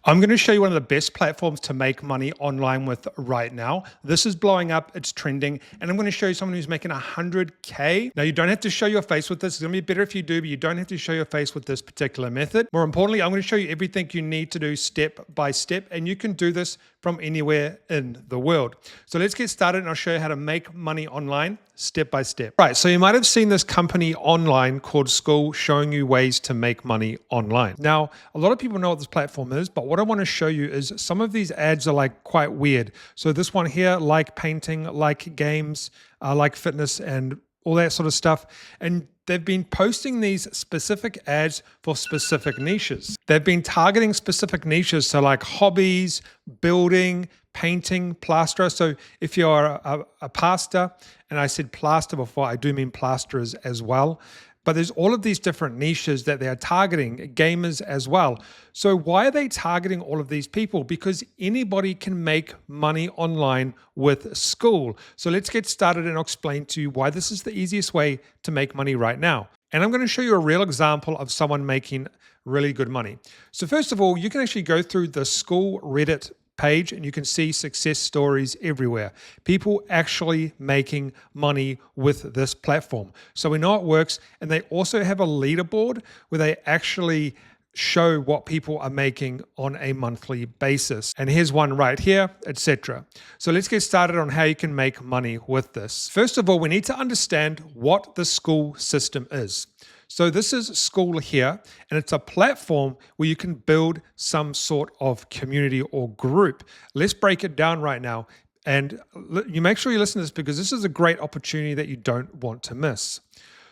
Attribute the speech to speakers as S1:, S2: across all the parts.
S1: I'm going to show you one of the best platforms to make money online with right now. This is blowing up, it's trending, and I'm going to show you someone who's making 100K. Now, you don't have to show your face with this. It's going to be better if you do, but you don't have to show your face with this particular method. More importantly, I'm going to show you everything you need to do step by step, and you can do this from anywhere in the world. So let's get started, and I'll show you how to make money online step by step. Right, so you might have seen this company online called Skool showing you ways to make money online. Now, a lot of people know what this platform is, but what I want to show you is some of these ads are like quite weird. So this one here, like painting, like games, like fitness and all that sort of stuff. And they've been posting these specific ads for specific niches. They've been targeting specific niches, so like hobbies, building, painting, plaster. So if you're a pastor, and I said plaster before, I do mean plasterers as well. But there's all of these different niches that they are targeting, gamers as well. So why are they targeting all of these people? Because anybody can make money online with Skool. So let's get started and I'll explain to you why this is the easiest way to make money right now. And I'm going to show you a real example of someone making really good money. So first of all, you can actually go through the Skool Reddit page and you can see success stories everywhere. People actually making money with this platform. So we know it works, and they also have a leaderboard where they actually show what people are making on a monthly basis. And here's one right here, etc. So let's get started on how you can make money with this. First of all, we need to understand what the Skool system is. So this is Skool here, and it's a platform where you can build some sort of community or group. Let's break it down right now. And you make sure you listen to this because this is a great opportunity that you don't want to miss.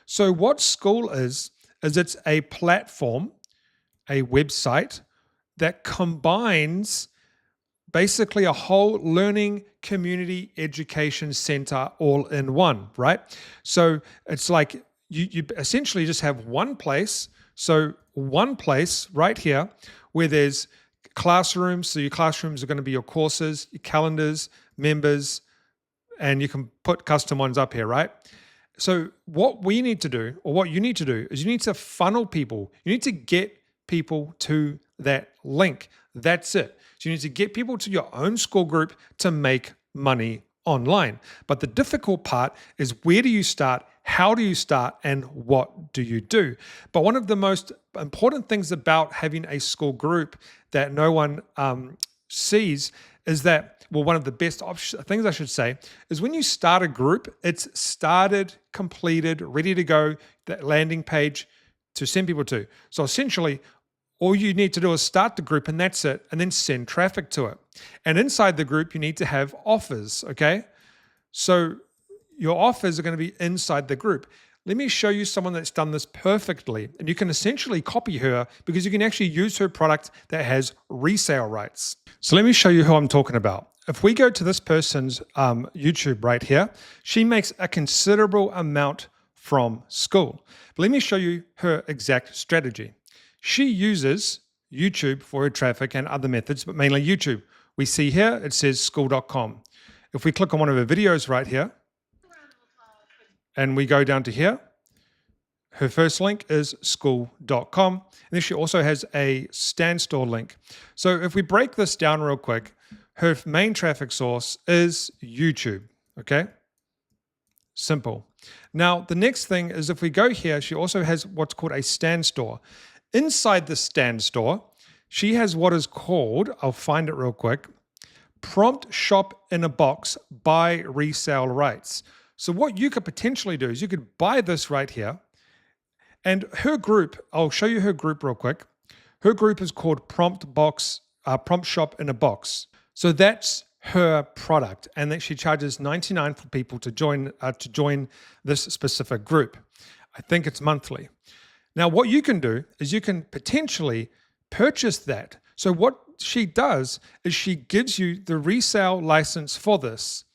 S1: So what Skool is it's a platform, a website that combines basically a whole learning community education center all in one, right? So it's like you essentially just have one place. So one place right here where there's classrooms. So your classrooms are going to be your courses, your calendars, members, and you can put custom ones up here, right? So what we need to do, or what you need to do, is you need to funnel people. You need to get people to that link. That's it. So you need to get people to your own Skool group to make money online. But the difficult part is, where do you start? How do you start, and what do you do? But one of the most important things about having a Skool group that no one sees is that, well, one of the best things I should say is when you start a group, it's started, completed, ready to go, that landing page to send people to. So essentially, all you need to do is start the group and that's it, and then send traffic to it. And inside the group, you need to have offers, okay? So your offers are going to be inside the group. Let me show you someone that's done this perfectly, and you can essentially copy her because you can actually use her product that has resale rights. So let me show you who I'm talking about. If we go to this person's YouTube right here, she makes a considerable amount from Skool. But let me show you her exact strategy. She uses YouTube for her traffic and other methods, but mainly YouTube. We see here, it says skool.com. If we click on one of her videos right here, and we go down to here, her first link is skool.com. And then she also has a standstill link. So if we break this down real quick, her main traffic source is YouTube, okay? Simple. Now, the next thing is, if we go here, she also has what's called a stand store. Inside the stand store, she has what is called, I'll find it real quick, prompt shop in a box, buy resale rights. So what you could potentially do is you could buy this right here, and her group, I'll show you her group real quick. Her group is called prompt shop in a box. So that's her product, and that she charges $99 for people to join this specific group. I think it's monthly. Now, what you can do is you can potentially purchase that. So what she does is she gives you the resale license for this.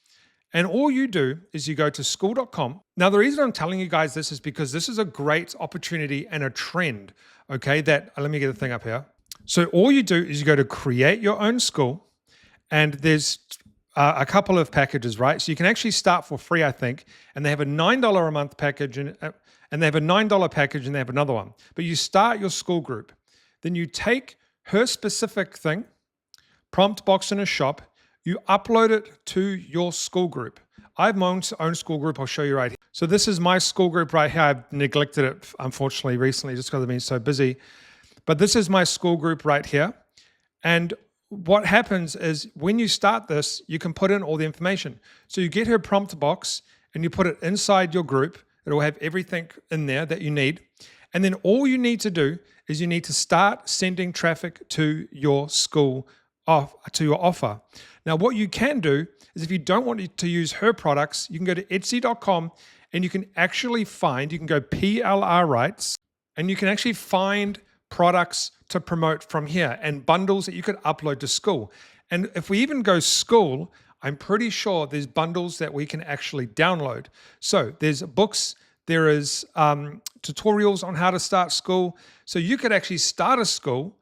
S1: And all you do is you go to skool.com. Now, the reason I'm telling you guys this is because this is a great opportunity and a trend, okay? Let me get the thing up here. So all you do is you go to create your own Skool, and there's a couple of packages, right? So you can actually start for free, I think, and they have a $9 a month package, and they have a $9 package, and they have another one. But you start your Skool group. Then you take her specific thing, prompt box in a shop, you upload it to your Skool group. I have my own Skool group. I'll show you right here. So this is my Skool group right here. I've neglected it, unfortunately, recently, just because I've been so busy. But this is my Skool group right here. And what happens is when you start this, you can put in all the information. So you get her prompt box and you put it inside your group. It'll have everything in there that you need. And then all you need to do is you need to start sending traffic to your Skool, to your offer. Now, what you can do is if you don't want to use her products, you can go to Etsy.com and you can actually find, you can go PLR rights, and you can actually find products to promote from here and bundles that you could upload to Skool. And if we even go Skool, I'm pretty sure there's bundles that we can actually download. So there's books, there is tutorials on how to start Skool. So you could actually start a Skool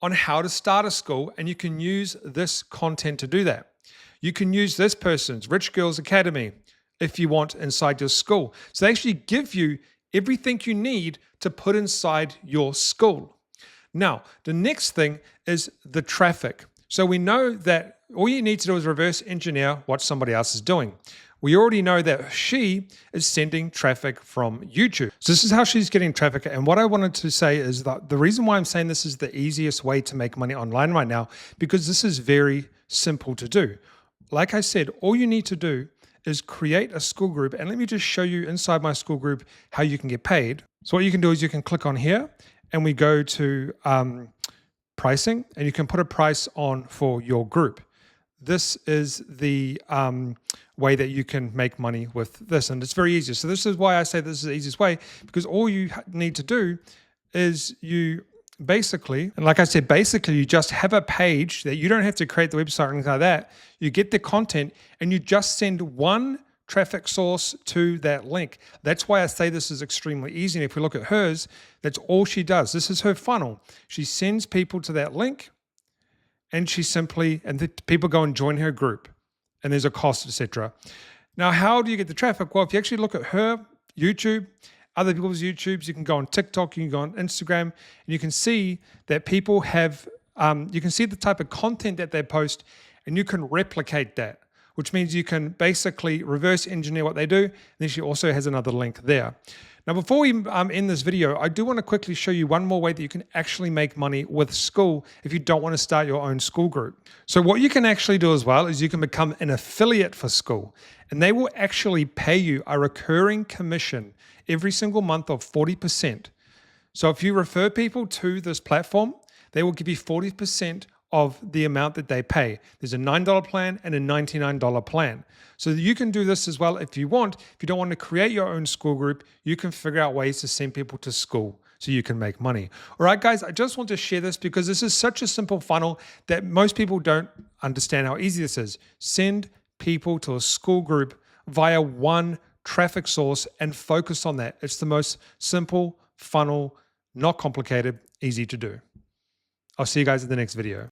S1: on how to start a Skool, and you can use this content to do that. You can use this person's Rich Girls Academy if you want inside your Skool. So they actually give you everything you need to put inside your Skool. Now, the next thing is the traffic. So we know that all you need to do is reverse engineer what somebody else is doing. We already know that she is sending traffic from YouTube. So this is how she's getting traffic. And what I wanted to say is that the reason why I'm saying this is the easiest way to make money online right now, because this is very simple to do. Like I said, all you need to do is create a Skool group. And let me just show you inside my Skool group how you can get paid. So what you can do is you can click on here and we go to pricing, and you can put a price on for your group. This is the way that you can make money with this, and it's very easy. So this is why I say this is the easiest way, because all you need to do is you basically, and like I said, basically you just have a page that you don't have to create the website or anything like that. You get the content and you just send one traffic source to that link. That's why I say this is extremely easy. And if we look at hers, that's all she does. This is her funnel. She sends people to that link, and she simply, and the people go and join her group, and there's a cost, etc. Now, how do you get the traffic? Well, if you actually look at her YouTube, other people's YouTubes, you can go on TikTok, you can go on Instagram, and you can see that people have, you can see the type of content that they post, and you can replicate that, which means you can basically reverse engineer what they do. And then she also has another link there. Now, before we end this video, I do want to quickly show you one more way that you can actually make money with Skool if you don't want to start your own Skool group. So what you can actually do as well is you can become an affiliate for Skool, and they will actually pay you a recurring commission every single month of 40%. So if you refer people to this platform, they will give you 40% of the amount that they pay. There's a $9 plan and a $99 plan. So you can do this as well if you want. If you don't want to create your own Skool group, you can figure out ways to send people to Skool so you can make money. All right, guys, I just want to share this because this is such a simple funnel that most people don't understand how easy this is. Send people to a Skool group via one traffic source and focus on that. It's the most simple funnel, not complicated, easy to do. I'll see you guys in the next video.